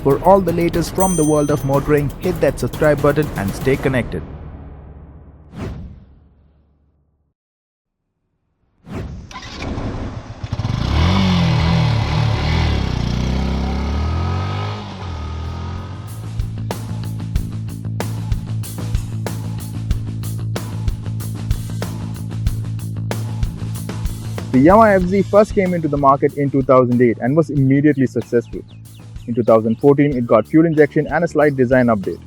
For all the latest from the world of motoring, hit that subscribe button and stay connected. The Yamaha FZ first came into the market in 2008 and was immediately successful. In 2014, it got fuel injection and a slight design update.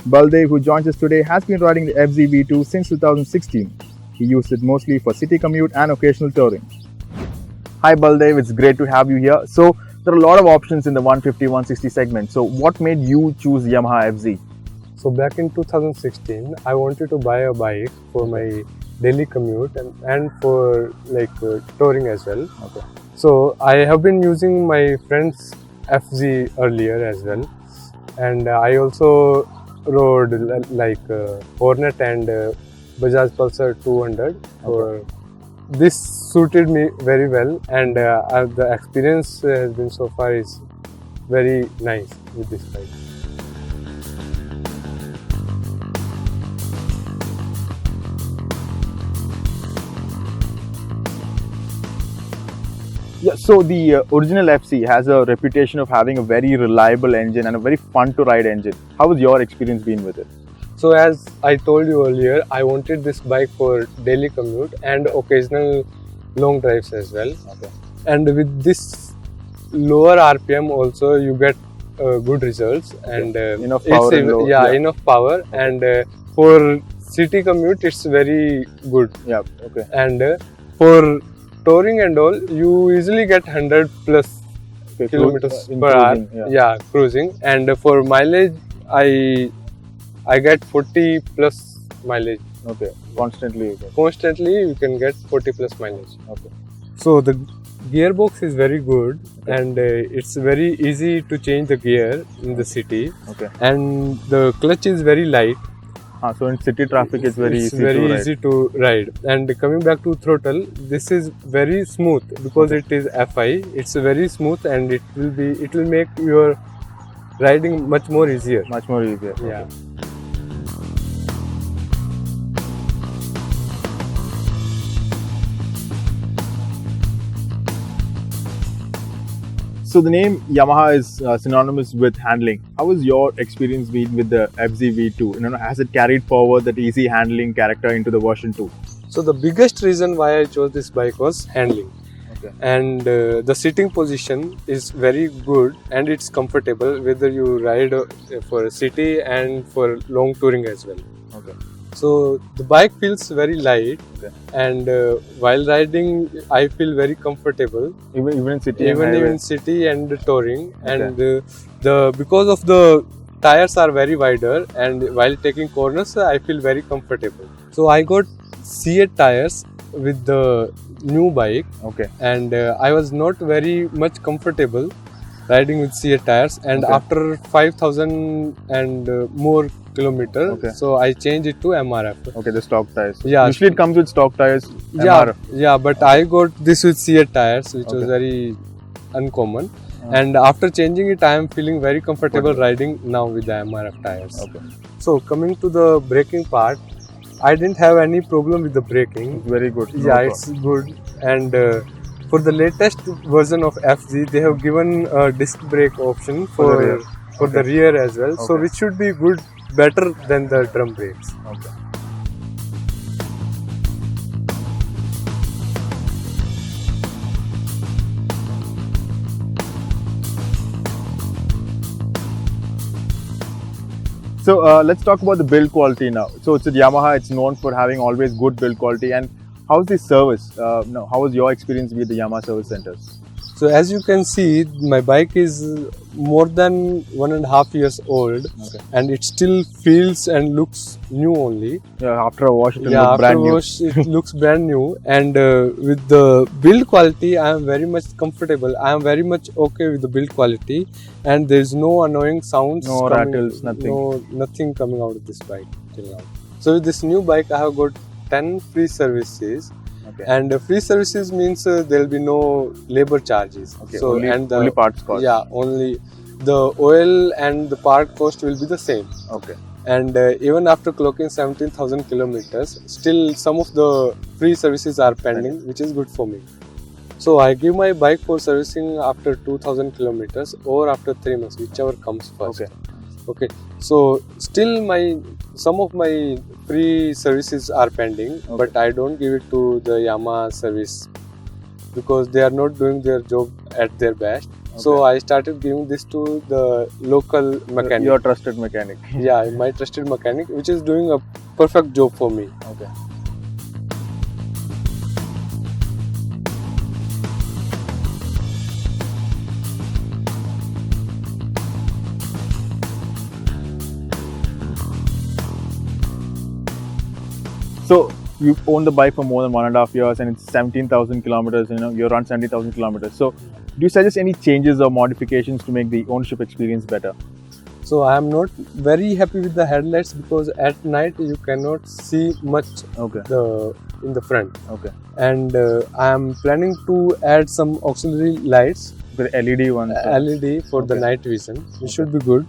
Baldev, who joins us today, has been riding the FZ V2 since 2016. He used it mostly for city commute and occasional touring. Hi Baldev, it's great to have you here. So, there are a lot of options in the 150-160 segment. So, what made you choose Yamaha FZ? So back in 2016, I wanted to buy a bike for my daily commute and for touring as well. Okay. So I have been using my friend's FZ earlier as well, and I also rode Hornet and Bajaj Pulsar 200. Okay. This suited me very well, and the experience has been so far is very nice with this bike. Yeah, so the original FC has a reputation of having a very reliable engine and a very fun to ride engine. How has your experience been with it? So as I told you earlier, I wanted this bike for daily commute and occasional long drives as well. Okay. And with this lower RPM also you get good results. Okay. And enough power. Enough power. Okay. And for city commute it's very good. Yeah. Okay. And for touring and all, you easily get 100 plus kilometers per hour. Yeah, cruising. And for mileage, I get 40 plus mileage. Okay, constantly. Constantly, you can get 40 plus mileage. Okay. So the gearbox is very good, and it's very easy to change the gear in the city. Okay. And the clutch is very light. So in city traffic, it's very easy to ride. And coming back to throttle, this is very smooth because it is FI. It's very smooth, and it will make your riding much more easier. Much more easier. Yeah. Okay. So the name Yamaha is synonymous with handling. How has your experience been with the FZ V2? Has it carried forward that easy handling character into the version 2? So the biggest reason why I chose this bike was handling. Okay. And the sitting position is very good and it's comfortable whether you ride for a city and for long touring as well. Okay. So the bike feels very light. Okay. And while riding I feel very comfortable. Even in city. Even city and touring. Okay. And because of the tires are very wider, and while taking corners I feel very comfortable. So I got C8 tires with the new bike. Okay. And I was not very much comfortable riding with C8 tires, and after 5,000 and more kilometers, so I changed it to MRF. Okay, the stock tires. Yeah. Usually it comes with stock tires. MRF. Yeah, but I got this with C8 tires, which was very uncommon. And after changing it, I am feeling very comfortable riding now with the MRF tires. Okay. So coming to the braking part, I didn't have any problem with the braking. It's very good. It's good. And for the latest version of FZ, they have given a disc brake option for the rear as well. So which should be good, better than the drum brakes. Okay. So let's talk about the build quality now. So it's at Yamaha, it's known for having always good build quality. And how's the service? How was your experience with the Yamaha service centers? So as you can see, my bike is more than 1.5 years old, and it still feels and looks new only. Yeah, after a wash, it looks brand new. And with the build quality, I am very much comfortable. I am very much okay with the build quality, and there is no annoying sounds. No rattles, nothing. Nothing coming out of this bike till now. So with this new bike, I have got 10 free services. And free services means there will be no labor charges. So only parts cost. Yeah, only the oil and the part cost will be the same. Okay. And even after clocking 17,000 kilometers, still some of the free services are pending, which is good for me. So I give my bike for servicing after 2,000 kilometers or after 3 months, whichever comes first. Okay. Okay. So still some of my free services are pending, but I don't give it to the Yamaha service because they are not doing their job at their best. Okay. So I started giving this to the local mechanic. Your trusted mechanic. Yeah, my trusted mechanic, which is doing a perfect job for me. Okay. So you own the bike for more than 1.5 years, and it's 17,000 kilometers. You run 70,000 kilometers. So do you suggest any changes or modifications to make the ownership experience better? So I am not very happy with the headlights because at night you cannot see much in the front. Okay. And I am planning to add some auxiliary lights. The LED ones. LED for the night vision. It should be good.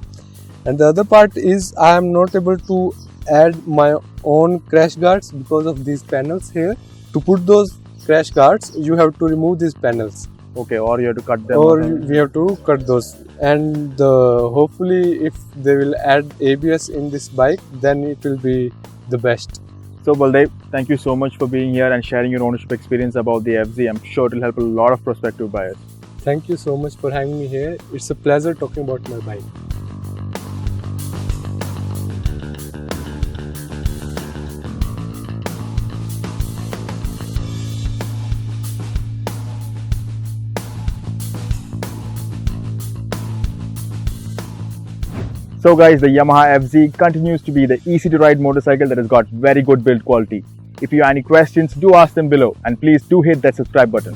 And the other part is I am not able to add my own crash guards because of these panels here. To put those crash guards, you have to remove these panels. Okay, or you have to cut them. Or we have to cut those. And hopefully if they will add ABS in this bike, then it will be the best. So Baldev, thank you so much for being here and sharing your ownership experience about the FZ. I'm sure it will help a lot of prospective buyers. Thank you so much for having me here. It's a pleasure talking about my bike. So guys, the Yamaha FZ continues to be the easy to ride motorcycle that has got very good build quality. If you have any questions, do ask them below, and please do hit that subscribe button.